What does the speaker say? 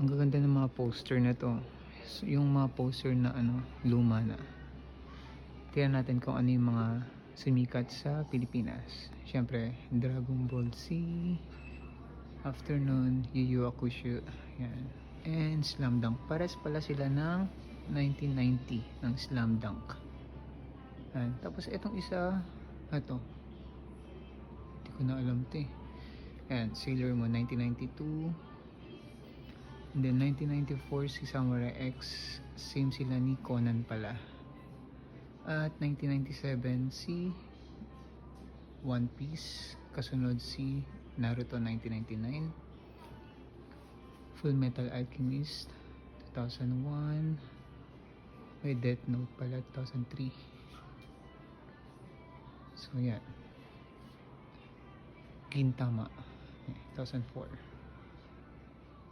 Ang gaganda ng mga poster na to. Yung mga poster na luma na. Tingnan natin kung ano yung mga sumikat sa Pilipinas. Siyempre, Dragon Ball Z, Afternoon, Yu Yu Hakusho, yan. And Slam Dunk. Pares pala sila ng 1990 ng Slam Dunk. Yan. Tapos itong isa, ito. Hindi ko na alam ito eh. Yan, Sailor Moon 1992. And then 1994 si Samurai X. Same sila ni Conan pala. At 1997 si One Piece. Kasunod si Naruto 1999. Full Metal Alchemist 2001. May Death Note pala 2003. So yan. Gintama 2004.